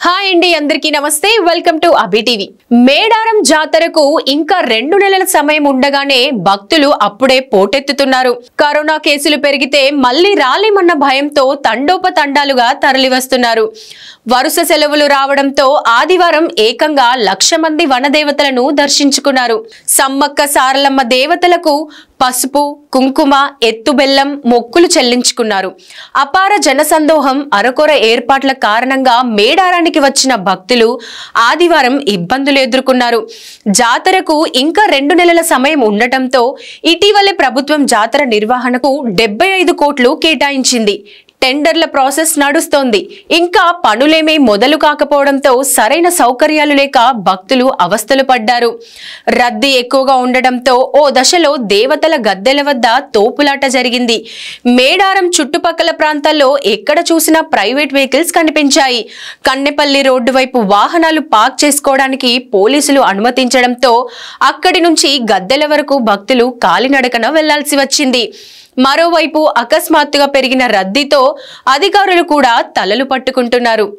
Hi అండి, అందరికీ నమస్తే. Welcome to Abhi TV. Medaram జాతరకు ఇంకా 2 నెలల సమయం ఉండగానే భక్తులు అప్పుడే పోటెత్తుతున్నారు. కరోనా కేసులు పెరిగితే మళ్లీ రాలేమన్న భయంతో తండోపతండాలుగా తరలివస్తున్నారు. వరుస సెలవులు రావడంతో ఆదివారం ఏకంగా 1,00,000 మంది వనదేవతలను దర్శించుకున్నారు. సమ్మక్క సారలమ్మ దేవతలకు పసుపు, కుంకుమ, ఎత్తుబెల్లం మొక్కులు చెల్లించుకున్నారు. అపార జనసందోహం, అరకొర ఏర్పాట్ల కారణంగా మేడారానికి వచ్చిన భక్తులు ఆదివారం ఇబ్బందులు ఎదుర్కొన్నారు. జాతరకు ఇంకా 2 నెలల సమయం ఉండటంతో ఇటీవలే ప్రభుత్వం జాతర నిర్వహణకు 75 కోట్లు కేటాయించింది. టెండర్ల ప్రాసెస్ నడుస్తోంది. ఇంకా పనులేమీ మొదలు కాకపోవడంతో సరైన సౌకర్యాలు లేక భక్తులు అవస్థలు పడ్డారు. రద్దీ ఎక్కువగా ఉండడంతో ఓ దశలో దేవతల గద్దెల వద్ద తోపులాట జరిగింది. మేడారం చుట్టుపక్కల ప్రాంతాల్లో ఎక్కడ చూసినా ప్రైవేట్ వెహికల్స్ కనిపించాయి. కన్నెపల్లి రోడ్డు వైపు వాహనాలు పార్క్ చేసుకోవడానికి పోలీసులు అనుమతించడంతో అక్కడి నుంచి గద్దెల వరకు భక్తులు కాలినడకన వెళ్లాల్సి వచ్చింది. మరోవైపు అకస్మాత్తుగా పెరిగిన రద్దీతో అధికారులు కూడా తలలు పట్టుకుంటున్నారు.